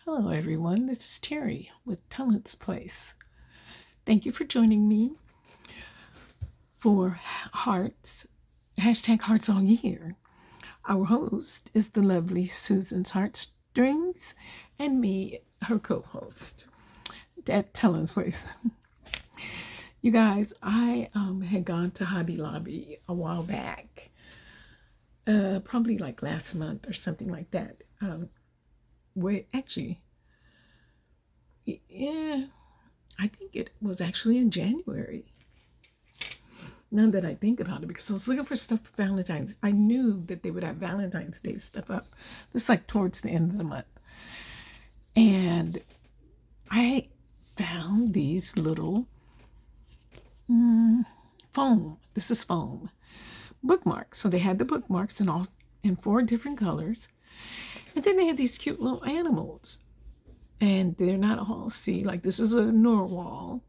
Hello, everyone. This is Terry with Talent's Place. Thank you for joining me for Hearts, hashtag Hearts All Year. Our host is the lovely Susan's Heartstrings and me, her co-host at Talent's Place. You guys, I had gone to Hobby Lobby a while back, probably like last month or something like that. Actually, yeah, I think it was actually in January. Now that I think about it, because I was looking for stuff for Valentine's. I knew that they would have Valentine's Day stuff up. It's like towards the end of the month. And I found these little foam. This is foam bookmarks. So they had the bookmarks in 4 different colors. And then they had these cute little animals. And they're not all, see, like this is a narwhal.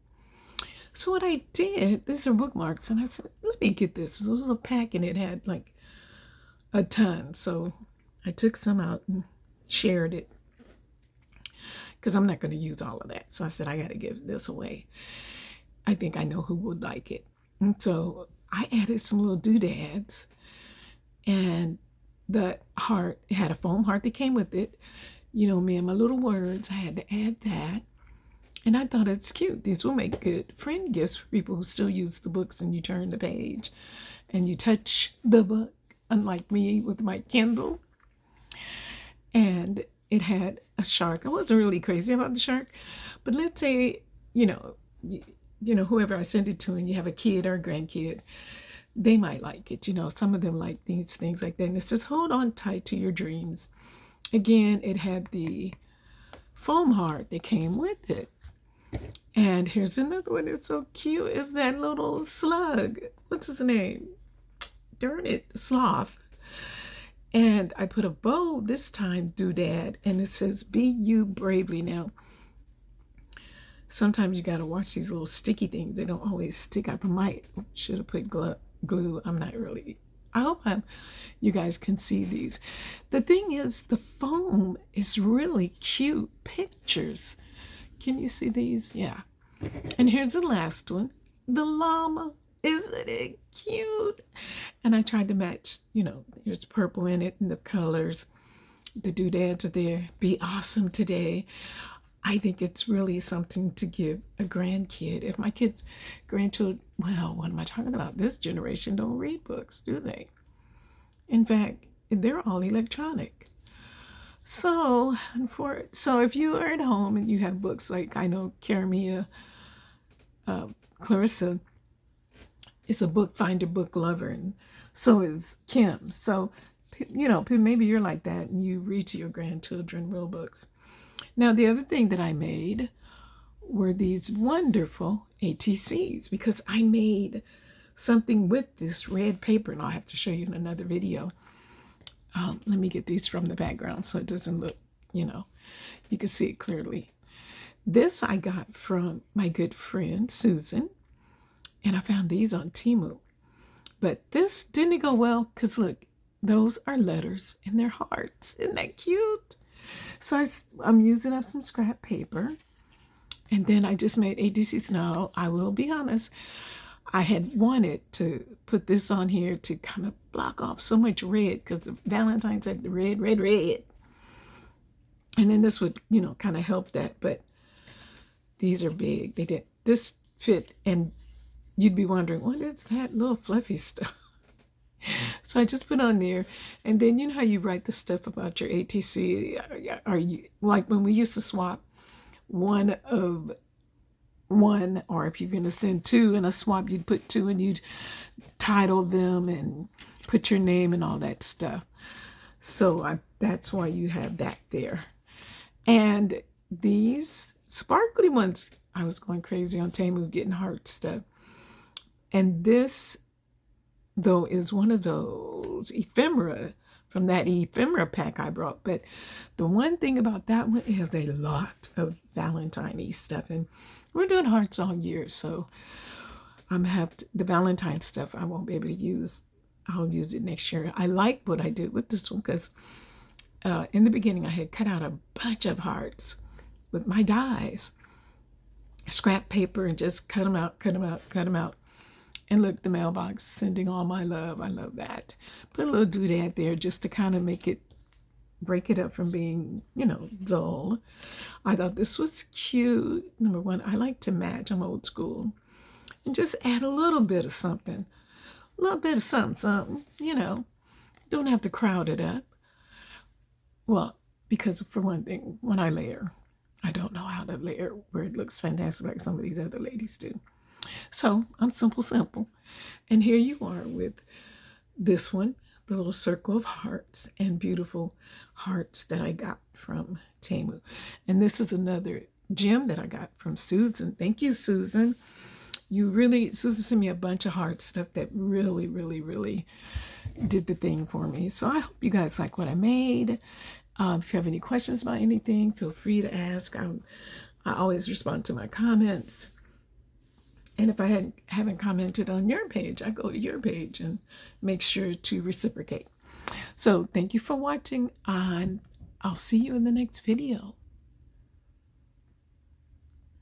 So what I did, these are bookmarks, and I said, let me get this. This was a pack, and it had like a ton. So I took some out and shared it because I'm not going to use all of that. So I said, I got to give this away. I think I know who would like it. And so I added some little doodads, and the heart, it had a foam heart that came with it. You know, me and my little words, I had to add that. And I thought it's cute. These will make good friend gifts for people who still use the books, and you turn the page and you touch the book, unlike me with my Kindle. And it had a shark. I wasn't really crazy about the shark, but let's say, whoever I send it to, and you have a kid or a grandkid, they might like it. Some of them like these things like that. And it says, hold on tight to your dreams. Again, it had the foam heart that came with it. And here's another one. It's so cute. It's that little slug. What's his name? Darn it, Sloth. And I put a bow this time, doodad, and it says, be you bravely. Now, sometimes you got to watch these little sticky things. They don't always stick. Should have put glue. I'm not really. I hope you guys can see these. The thing is, the foam is really cute pictures. Can you see these? Yeah. And here's the last one. The llama. Isn't it cute? And I tried to match, there's purple in it and the colors. The doodads are there. Be awesome today. I think it's really something to give a grandkid. If my grandchildren, well, what am I talking about? This generation don't read books, do they? In fact, they're all electronic. So if you are at home and you have books, like I know Karamia, Clarissa is a book finder, book lover, and so is Kim. So, maybe you're like that and you read to your grandchildren real books. Now, the other thing that I made were these wonderful ATCs, because I made something with this red paper, and I'll have to show you in another video. Let me get these from the background so it doesn't look, you can see it clearly. This I got from my good friend Susan, and I found these on Temu. But this didn't go well because look, those are letters and they're hearts. Isn't that cute? So I'm using up some scrap paper, and then I just made ATCs. Now, I will be honest, I had wanted to put this on here to kind of block off so much red, because the Valentine's had the red. And then this would, kind of help that. But these are big. This fit, and you'd be wondering, what is that little fluffy stuff? So I just put on there, and then you know how you write the stuff about your ATC? Are you like when we used to swap one, or if you're going to send 2 in a swap, you'd put 2 and you'd title them and put your name and all that stuff. So that's why you have that there. And these sparkly ones, I was going crazy on Temu getting heart stuff. And this, though, is one of those ephemera from that ephemera pack I brought. But the one thing about that one is a lot of Valentine-y stuff. And we're doing hearts all year, so the Valentine stuff I won't be able to use. I'll use it next year. I like what I did with this one because In the beginning, I had cut out a bunch of hearts with my dies, scrap paper, and just cut them out, cut them out, cut them out. And look, the mailbox, sending all my love. I love that. Put a little doodad there just to kind of make it, break it up from being, dull. I thought this was cute. Number one, I like to match. I'm old school. And just add a little bit of something. A little bit of something, Don't have to crowd it up. Well, because for one thing, when I layer, I don't know how to layer where it looks fantastic like some of these other ladies do. So I'm simple. And here you are with this one, the little circle of hearts and beautiful hearts that I got from Temu. And this is another gem that I got from Susan. Thank you, Susan. Susan sent me a bunch of heart stuff that really, really, really did the thing for me. So I hope you guys like what I made. If you have any questions about anything, feel free to ask. I always respond to my comments. And if I haven't commented on your page, I go to your page and make sure to reciprocate. So thank you for watching, and I'll see you in the next video.